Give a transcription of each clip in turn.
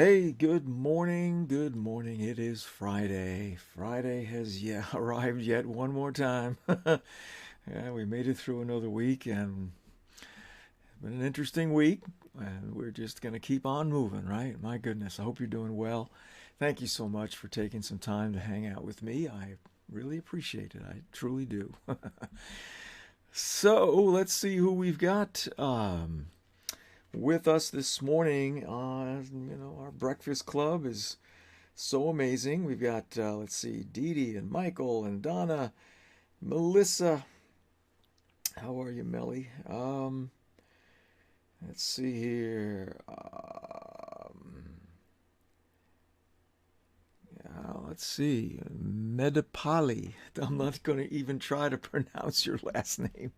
Hey, good morning. Good morning. It is Friday. Friday has arrived yet one more time. Yeah, we made it through another week and it's been an interesting week. And we're just going to keep on moving, right? My goodness, I hope you're doing well. Thank you so much for taking some time to hang out with me. I really appreciate it. I truly do. So let's see who we've got. With us this morning. Our breakfast club is so amazing. We've got, let's see, Dee Dee and Michael and Donna, Melissa. How are you, Melly? Let's see here. Let's see. Medipali. I'm not going to even try to pronounce your last name,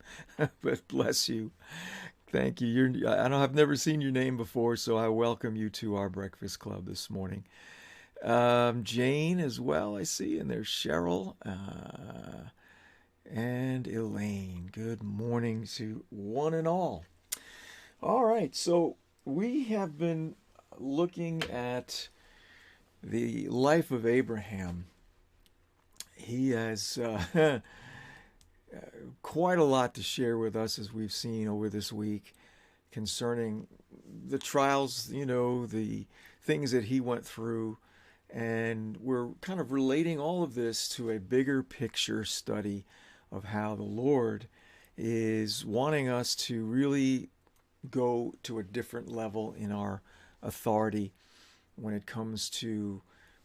but bless you. Thank you. I've never seen your name before, so I welcome you to our breakfast club this morning. Jane as well, I see, and there's Cheryl and Elaine. Good morning to one and all. All right, so we have been looking at the life of Abraham. He has quite a lot to share with us, as we've seen over this week, concerning the trials, the things that he went through. And we're kind of relating all of this to a bigger picture study of how the Lord is wanting us to really go to a different level in our authority when it comes to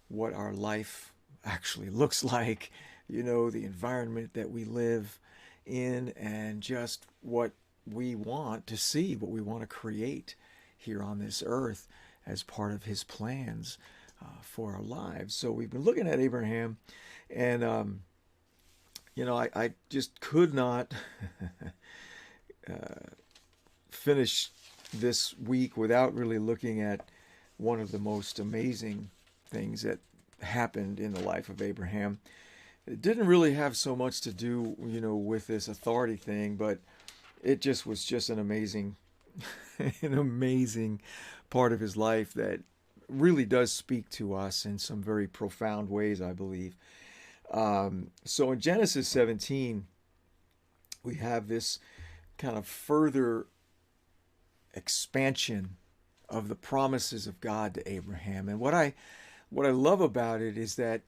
what our life actually looks like, the environment that we live in, and just what we want to see, what we want to create here on this earth as part of his plans for our lives. So we've been looking at Abraham, and I just could not finish this week without really looking at one of the most amazing things that happened in the life of Abraham. It didn't really have so much to do, with this authority thing, but it just was just an amazing, an amazing part of his life that really does speak to us in some very profound ways, I believe. So in Genesis 17, we have this kind of further expansion of the promises of God to Abraham. And what I love about it is that,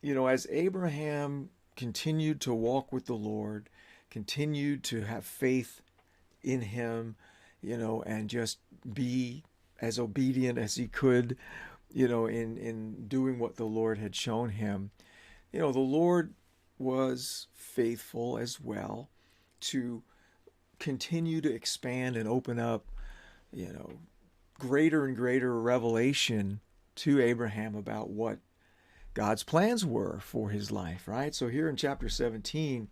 as Abraham continued to walk with the Lord, continued to have faith in him, and just be as obedient as he could, in doing what the Lord had shown him. The Lord was faithful as well to continue to expand and open up, greater and greater revelation to Abraham about what God's plans were for his life, right? So here in chapter 17, it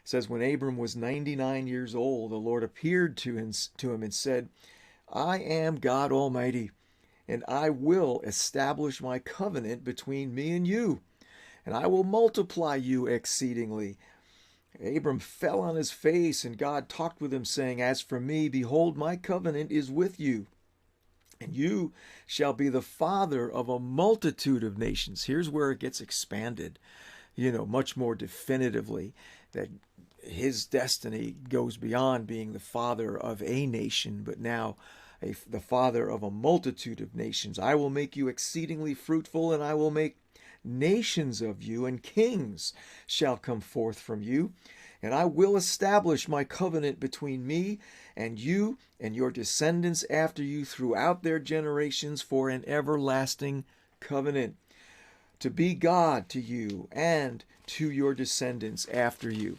says, when Abram was 99 years old, the Lord appeared to him and said, I am God Almighty, and I will establish my covenant between me and you, and I will multiply you exceedingly. Abram fell on his face, and God talked with him, saying, as for me, behold, my covenant is with you, and you shall be the father of a multitude of nations. Here's where it gets expanded, much more definitively, that his destiny goes beyond being the father of a nation, but now the father of a multitude of nations. I will make you exceedingly fruitful, and I will make nations of you, and kings shall come forth from you. And I will establish my covenant between me and you and your descendants after you throughout their generations for an everlasting covenant, to be God to you and to your descendants after you.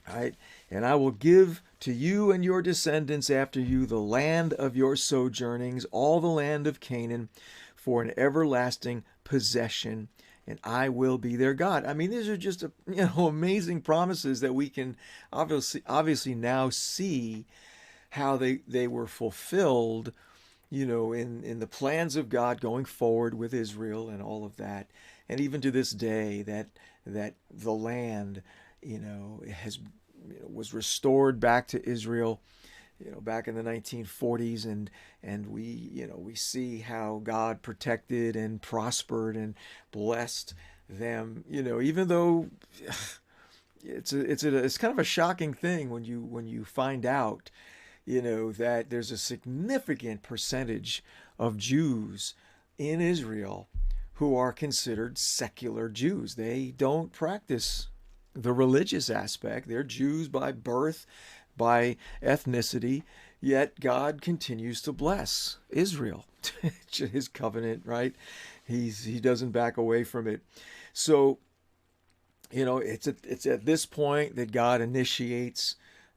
All right? And I will give to you and your descendants after you the land of your sojournings, all the land of Canaan, for an everlasting possession, and I will be their God. I mean, these are just amazing promises that we can obviously now see how they were fulfilled, in the plans of God going forward with Israel and all of that, and even to this day that the land, has was restored back to Israel. back in the 1940s, and we see how God protected and prospered and blessed them. Even though it's kind of a shocking thing when you find out, that there's a significant percentage of Jews in Israel who are considered secular Jews. They don't practice the religious aspect. They're Jews by birth, by ethnicity, yet God continues to bless Israel. His covenant, right? He doesn't back away from it. So, it's at this point that God initiates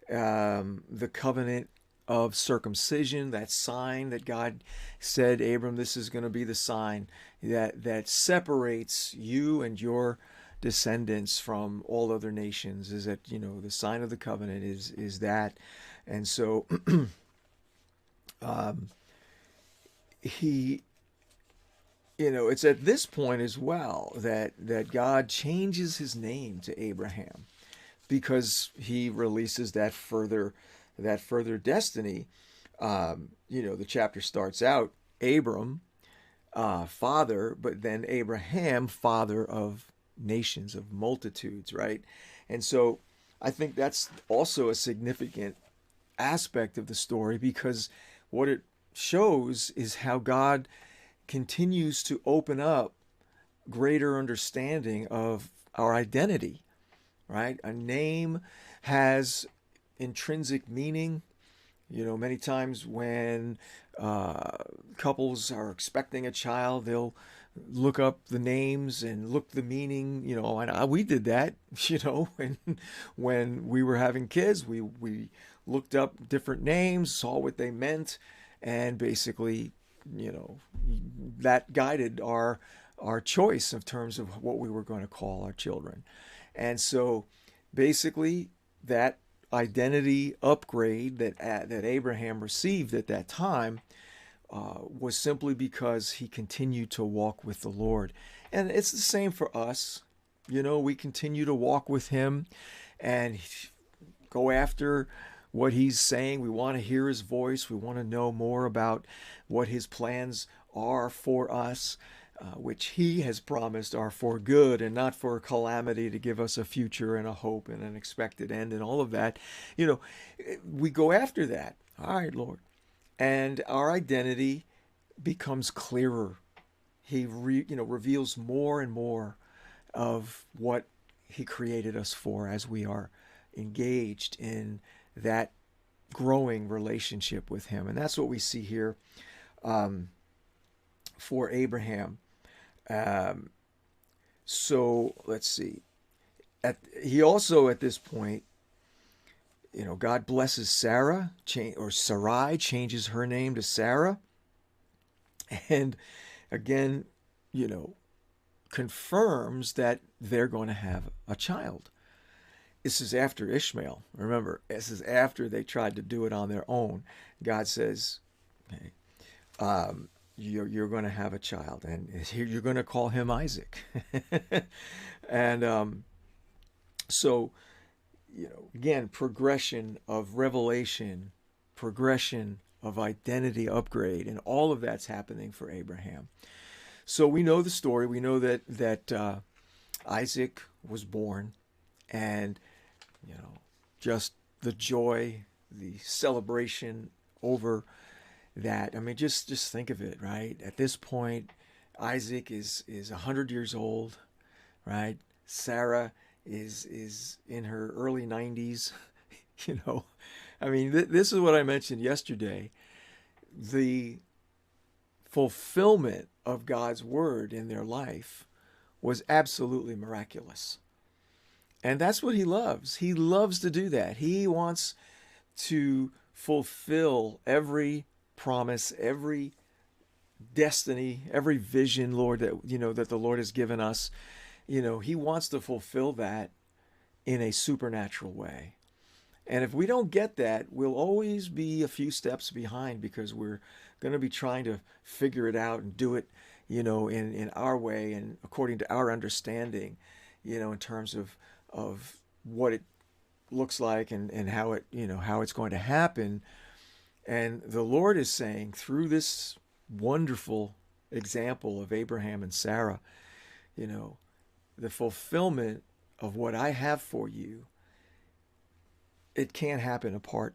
the covenant of circumcision, that sign that God said, Abram, this is going to be the sign that separates you and your descendants from all other nations, is that, the sign of the covenant is that. And so he, it's at this point as well that God changes his name to Abraham, because he releases that further destiny. The chapter starts out Abram, father, but then Abraham, father of nations, of multitudes, right? And so I think that's also a significant aspect of the story, because what it shows is how God continues to open up greater understanding of our identity, right? A name has intrinsic meaning. Many times when couples are expecting a child, they'll look up the names and look the meaning, and we did that, when we were having kids, we looked up different names, saw what they meant, and basically, that guided our choice in terms of what we were going to call our children. And so basically that identity upgrade that Abraham received at that time was simply because he continued to walk with the Lord. And it's the same for us. We continue to walk with him and go after what he's saying. We want to hear his voice. We want to know more about what his plans are for us, which he has promised are for good and not for calamity, to give us a future and a hope and an expected end and all of that. We go after that. All right, Lord. And our identity becomes clearer. He reveals more and more of what he created us for as we are engaged in that growing relationship with him. And that's what we see here for Abraham. So let's see. He also, at this point, God blesses Sarah, or Sarai changes her name to Sarah. And again, confirms that they're going to have a child. This is after Ishmael. Remember, this is after they tried to do it on their own. God says, okay, you're going to have a child, and you're going to call him Isaac. And so, again, progression of revelation, progression of identity upgrade, and all of that's happening for Abraham. So we know the story. We know that Isaac was born, and just the joy, the celebration over that. I mean, just think of it, right? At this point, Isaac is 100 years old, right? Sarah is in her early 90s. I mean, this is what I mentioned yesterday. The fulfillment of God's word in their life was absolutely miraculous. And that's what he loves. He loves to do that. He wants to fulfill every promise, every destiny, every vision, Lord, that the Lord has given us. He wants to fulfill that in a supernatural way. And if we don't get that, we'll always be a few steps behind, because we're going to be trying to figure it out and do it, in our way and according to our understanding, in terms of what it looks like and how it, how it's going to happen. And the Lord is saying through this wonderful example of Abraham and Sarah, you know, the fulfillment of what I have for you, it can't happen apart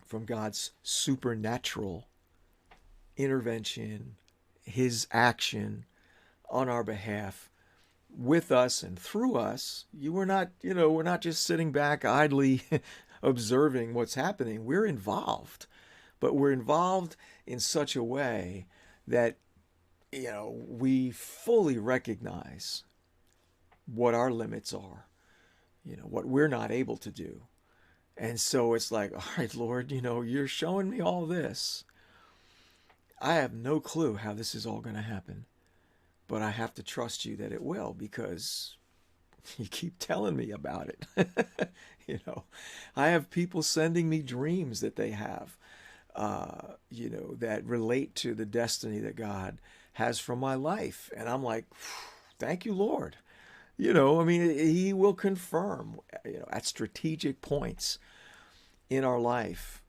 from God's supernatural intervention, his action on our behalf, with us and through us. We're not just sitting back idly observing what's happening. We're involved, but we're involved in such a way that, we fully recognize what our limits are, what we're not able to do. And so it's like, all right, Lord, you're showing me all this. I have no clue how this is all going to happen, but I have to trust you that it will, because you keep telling me about it. I have people sending me dreams that they have, that relate to the destiny that God has for my life. And I'm like, thank you, Lord. He will confirm, at strategic points in our life,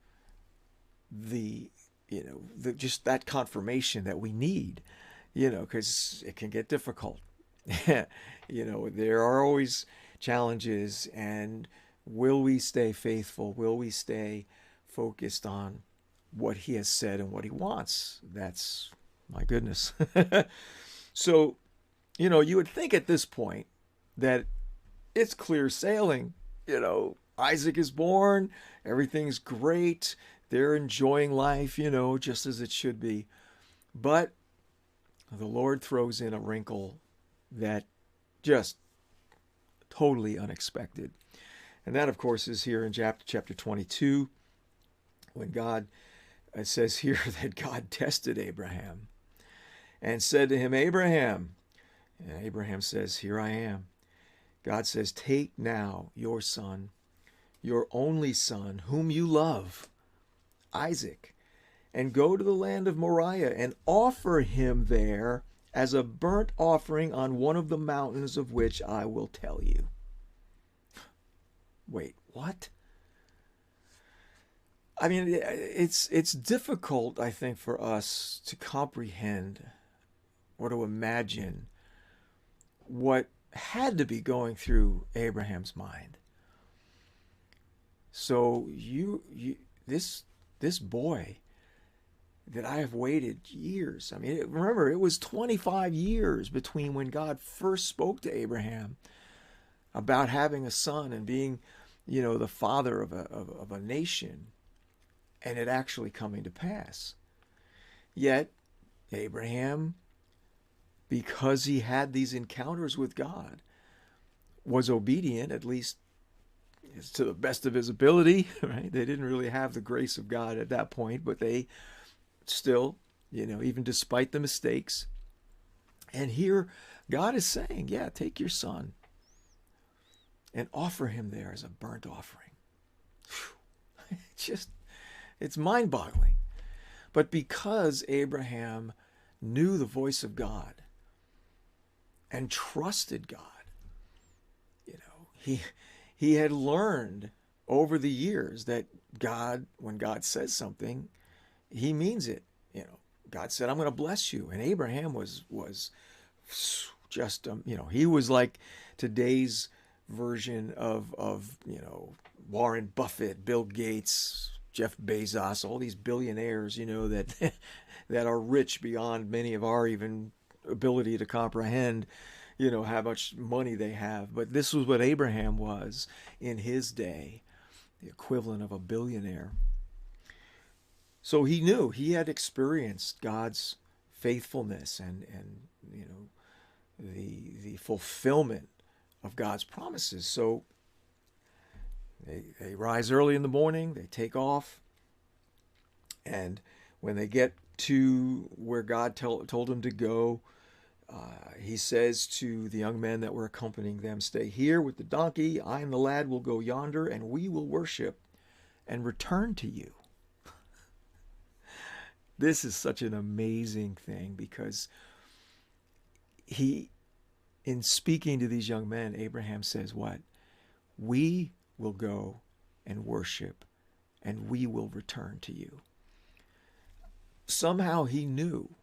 just that confirmation that we need, because it can get difficult. There are always challenges, and will we stay faithful? Will we stay focused on what he has said and what he wants? That's, my goodness. So, you would think at this point that it's clear sailing. Isaac is born, everything's great, they're enjoying life, just as it should be. But the Lord throws in a wrinkle that just totally unexpected. And that, of course, is here in chapter 22, when God says here that God tested Abraham and said to him, Abraham. And Abraham says, here I am. God says, take now your son, your only son, whom you love, Isaac, and go to the land of Moriah and offer him there as a burnt offering on one of the mountains of which I will tell you. Wait, what? I mean, it's difficult, I think, for us to comprehend or to imagine what had to be going through Abraham's mind. So this boy that I have waited years. I mean, remember, it was 25 years between when God first spoke to Abraham about having a son and being, the father of a nation, and it actually coming to pass. Yet Abraham, because he had these encounters with God, was obedient, at least to the best of his ability, right? They didn't really have the grace of God at that point, but they still, even despite the mistakes. And here God is saying, yeah, take your son and offer him there as a burnt offering. It's mind-boggling. But because Abraham knew the voice of God and trusted God, he had learned over the years that God, when God says something, he means it. God said, I'm going to bless you. And Abraham was just, he was like today's version of Warren Buffett, Bill Gates, Jeff Bezos, all these billionaires, that that are rich beyond many of our even ability to comprehend, how much money they have. But this was what Abraham was in his day, the equivalent of a billionaire. So he knew, he had experienced God's faithfulness and the fulfillment of God's promises. So they rise early in the morning, they take off, and when they get to where God told him to go, he says to the young men that were accompanying them, stay here with the donkey, I and the lad will go yonder, and we will worship and return to you. This is such an amazing thing, because in speaking to these young men, Abraham says what? We will go and worship and we will return to you. Somehow he knew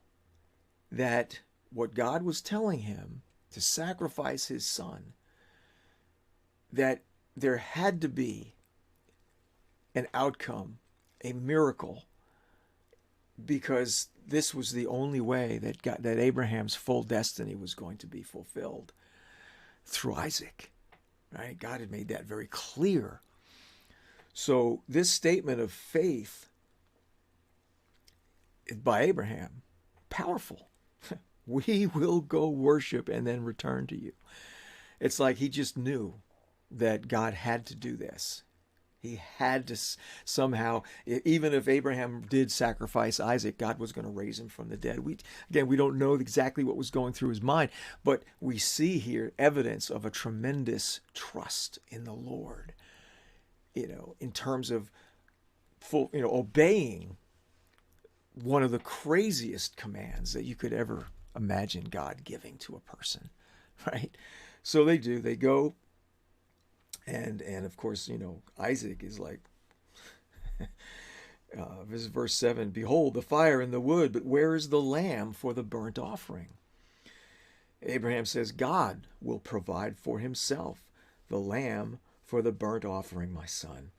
that what God was telling him, to sacrifice his son, that there had to be an outcome, a miracle, because this was the only way that Abraham's full destiny was going to be fulfilled, through Isaac. Right? God had made that very clear. So this statement of faith by Abraham, powerful. We will go worship and then return to you. It's like he just knew that God had to do this. He had to somehow, even if Abraham did sacrifice Isaac, God was going to raise him from the dead. We don't know exactly what was going through his mind, but we see here evidence of a tremendous trust in the Lord, in terms of obeying one of the craziest commands that you could ever imagine God giving to a person, right? So they do. They go. And of course, Isaac is like, this is verse 7, behold, the fire and the wood, but where is the lamb for the burnt offering? Abraham says, God will provide for himself the lamb for the burnt offering, my son.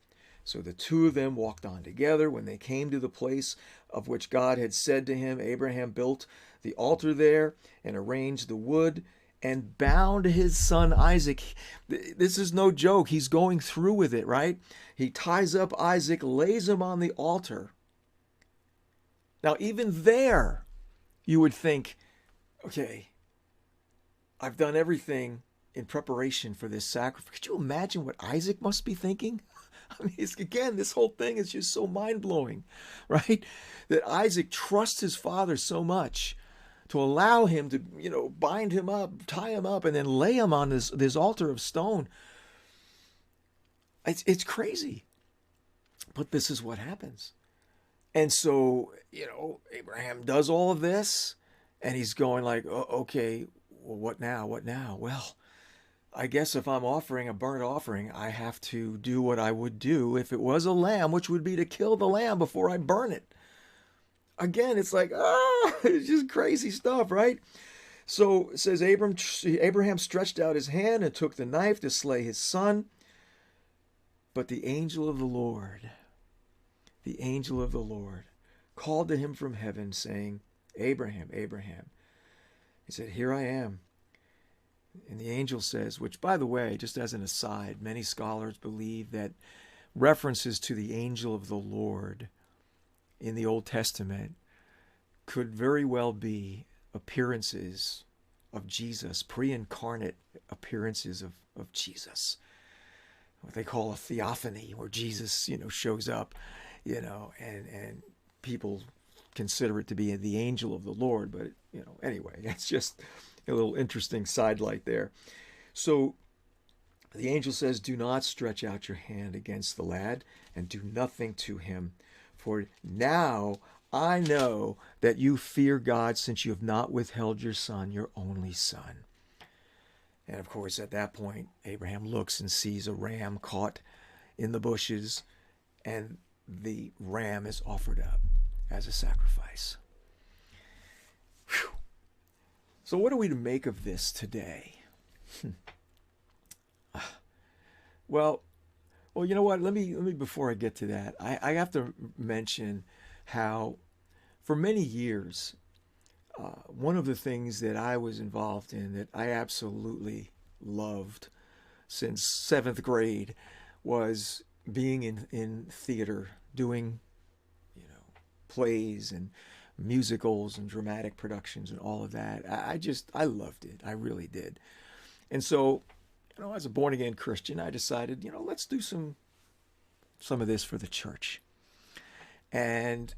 So the two of them walked on together. When they came to the place of which God had said to him, Abraham built the altar there and arranged the wood and bound his son Isaac. This is no joke. He's going through with it, right? He ties up Isaac, lays him on the altar. Now, even there, you would think, okay, I've done everything in preparation for this sacrifice. Could you imagine what Isaac must be thinking? I mean, again, this whole thing is just so mind-blowing, right? That Isaac trusts his father so much to allow him to, bind him up, tie him up, and then lay him on this altar of stone. It's crazy. But this is what happens. And so, Abraham does all of this, and he's going like, oh, okay, well, what now? What now? Well, I guess if I'm offering a burnt offering, I have to do what I would do if it was a lamb, which would be to kill the lamb before I burn it. Again, it's like, it's just crazy stuff, right? So it says Abraham stretched out his hand and took the knife to slay his son. But the angel of the Lord, called to him from heaven, saying, Abraham, Abraham. He said, here I am. And the angel says, which, by the way, just as an aside, many scholars believe that references to the angel of the Lord in the Old Testament could very well be appearances of Jesus, pre-incarnate appearances of Jesus. What they call a theophany, where Jesus, shows up, and people consider it to be the angel of the Lord. But, anyway, it's just a little interesting sidelight there. So the angel says, do not stretch out your hand against the lad and do nothing to him. For now I know that you fear God, since you have not withheld your son, your only son. And of course, at that point, Abraham looks and sees a ram caught in the bushes, and the ram is offered up as a sacrifice. Whew. So what are we to make of this today? Well, you know what? Let me before I get to that, I have to mention how for many years, one of the things that I was involved in that I absolutely loved since 7th grade was being in theater, doing, plays and musicals and dramatic productions and all of that. I loved it. I really did. And so, as a born-again Christian, I decided, let's do some of this for the church. And,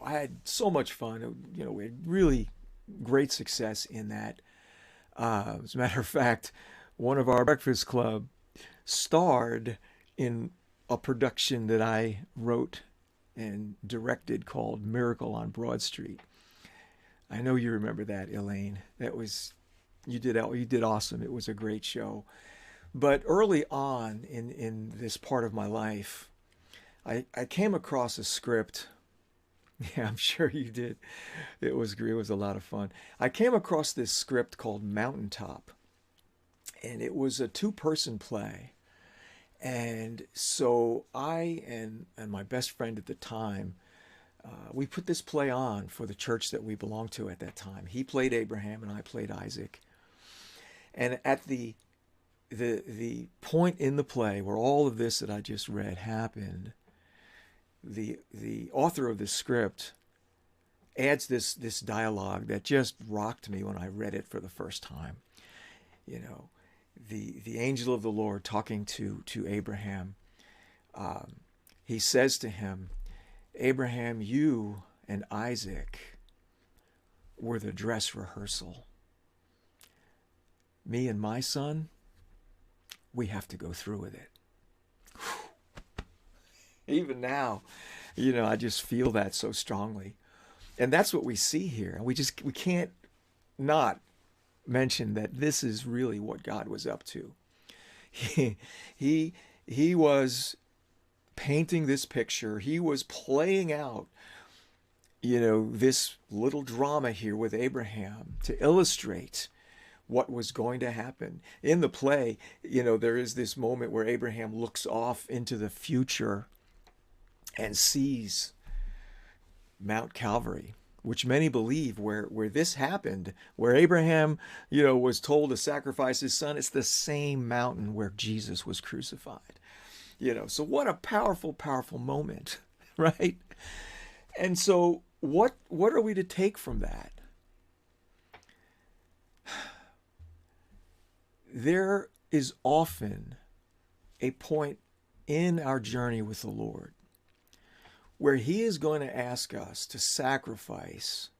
I had so much fun. We had really great success in that. As a matter of fact, one of our Breakfast Club starred in a production that I wrote and directed called Miracle on Broad Street. I know you remember that, Elaine. You did awesome. It was a great show. But early on in this part of my life, I came across a script. Yeah, I'm sure you did. It was a lot of fun. I came across this script called Mountaintop, and it was a two-person play. And so I and my best friend at the time, we put this play on for the church that we belonged to at that time. He played Abraham and I played Isaac. And at the point in the play where all of this that I just read happened, the author of the script adds this dialogue that just rocked me when I read it for the first time. You know, the angel of the Lord talking to Abraham. He says to him, Abraham, you and Isaac were the dress rehearsal. Me and my son, we have to go through with it. Even now, I just feel that so strongly. And that's what we see here. We can't not mention that this is really what God was up to. He was painting this picture. He was playing out, this little drama here with Abraham to illustrate what was going to happen. In the play, there is this moment where Abraham looks off into the future and sees Mount Calvary, which many believe where this happened, where Abraham, was told to sacrifice his son. It's the same mountain where Jesus was crucified. So what a powerful, powerful moment, right? And so what are we to take from that? There is often a point in our journey with the Lord where he is going to ask us to sacrifice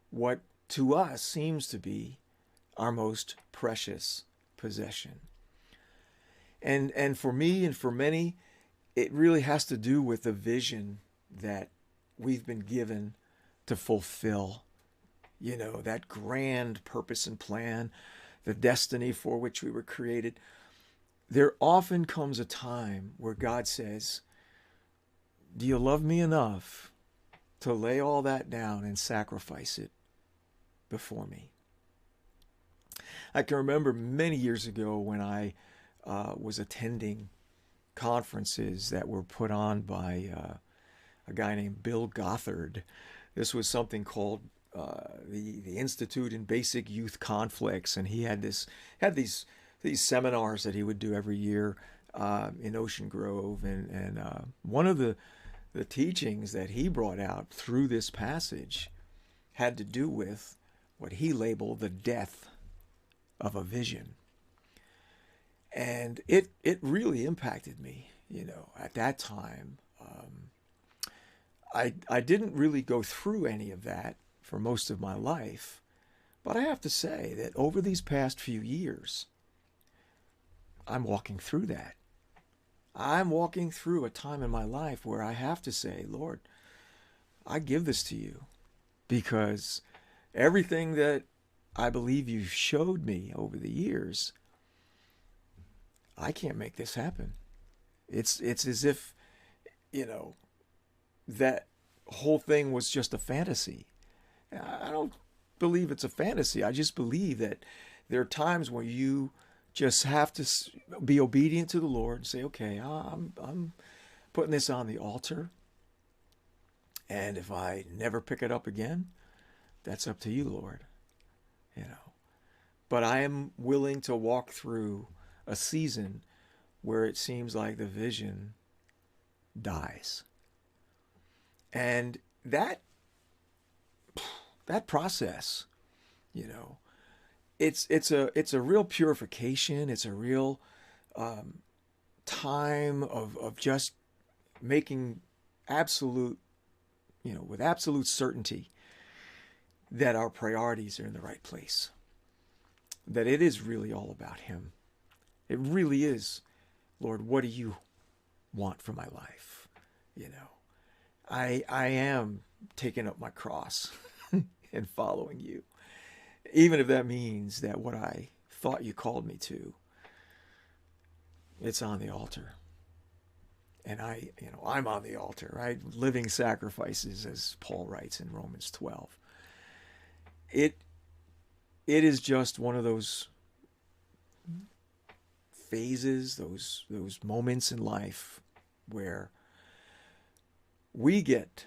what to us seems to be our most precious possession. And for me and for many, it really has to do with the vision that we've been given to fulfill, that grand purpose and plan, the destiny for which we were created. There often comes a time where God says, do you love me enough to lay all that down and sacrifice it before me? I can remember many years ago when I was attending conferences that were put on by a guy named Bill Gothard. This was something called the Institute in Basic Youth Conflicts, and he had these seminars that he would do every year in Ocean Grove, and one of the teachings that he brought out through this passage had to do with what he labeled the death of a vision. And it really impacted me, at that time. I didn't really go through any of that for most of my life, but I have to say that over these past few years, I'm walking through that. I'm walking through a time in my life where I have to say, Lord, I give this to you because everything that I believe you've showed me over the years, I can't make this happen. It's as if, that whole thing was just a fantasy. I don't believe it's a fantasy. I just believe that there are times when you just have to be obedient to the Lord and say, okay, I'm putting this on the altar. And if I never pick it up again, that's up to you, Lord. But I am willing to walk through a season where it seems like the vision dies. And that process, it's a real purification. It's a real time of just making absolute, with absolute certainty that our priorities are in the right place. That it is really all about him. It really is, Lord, what do you want for my life? I am taking up my cross and following you. Even if that means that what I thought you called me to, it's on the altar. And I'm on the altar, right? Living sacrifices, as Paul writes in Romans 12. It is just one of those phases, those moments in life where we get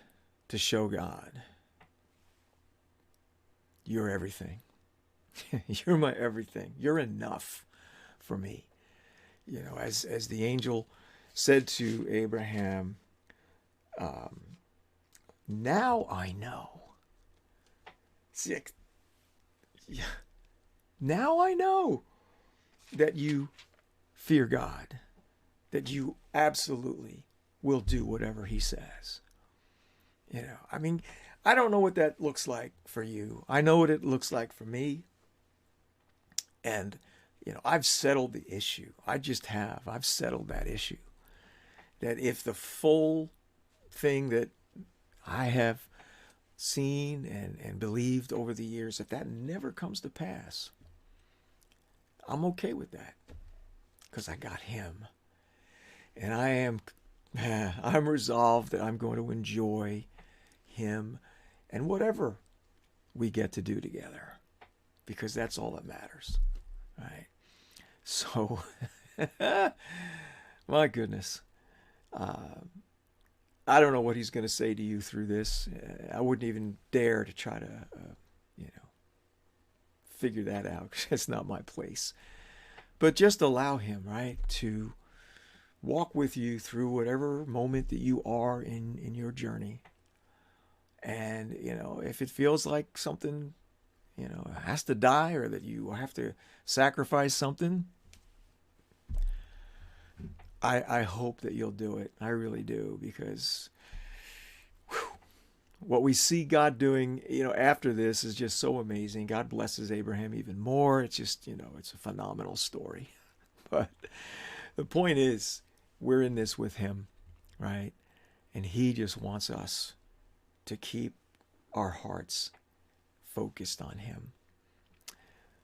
to show God, you're everything. You're my everything. You're enough for me. As the angel said to Abraham, now I know. See, now I know that you fear God, that you absolutely will do whatever he says. I don't know what that looks like for you. I know what it looks like for me. And, I've settled the issue. I've settled that issue. That if the full thing that I have seen and believed over the years, if that never comes to pass, I'm okay with that. Because I got him. And I'm resolved that I'm going to enjoy him and whatever we get to do together, because that's all that matters, right? So, my goodness, I don't know what he's going to say to you through this. I wouldn't even dare to try to, figure that out, because that's not my place. But just allow him, right, to walk with you through whatever moment that you are in your journey. And, if it feels like something, has to die, or that you have to sacrifice something, I hope that you'll do it. I really do, because what we see God doing, after this is just so amazing. God blesses Abraham even more. It's just, it's a phenomenal story. But the point is, we're in this with him, right? And he just wants us to keep our hearts focused on him.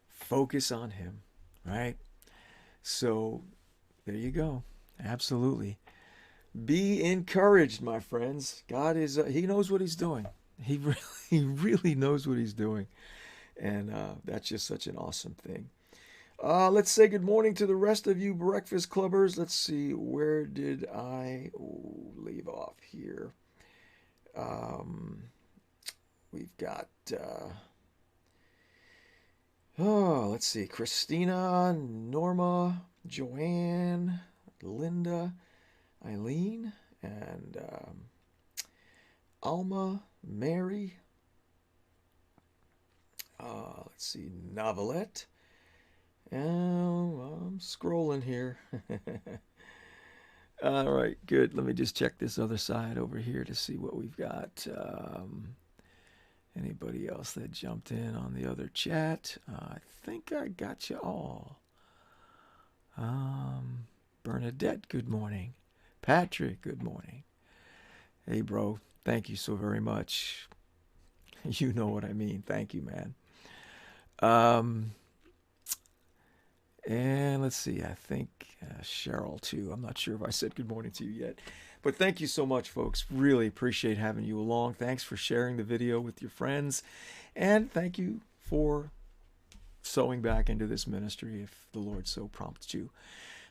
Focus on him, right? So there you go. Absolutely. Be encouraged, my friends. God is, he knows what he's doing. He really knows what he's doing. And that's just such an awesome thing. Let's say good morning to the rest of you Breakfast Clubbers. Let's see, where did I leave off here? We've got, let's see, Christina, Norma, Joanne, Linda, Eileen, and Alma, Mary. Let's see, Novelette. I'm scrolling here. All right, good. Let me just check this other side over here to see what we've got. Anybody else that jumped in on the other chat? I think I got you all. Bernadette, good morning. Patrick, good morning. Hey, bro, thank you so very much. You know what I mean. Thank you, man. And let's see, I think Cheryl, too. I'm not sure if I said good morning to you yet. But thank you so much, folks. Really appreciate having you along. Thanks for sharing the video with your friends. And thank you for sowing back into this ministry if the Lord so prompts you.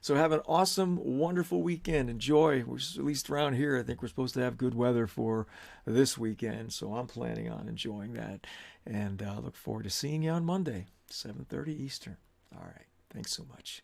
So have an awesome, wonderful weekend. Enjoy. We're at least around here, I think we're supposed to have good weather for this weekend. So I'm planning on enjoying that. And look forward to seeing you on Monday, 7:30 Eastern. All right. Thanks so much.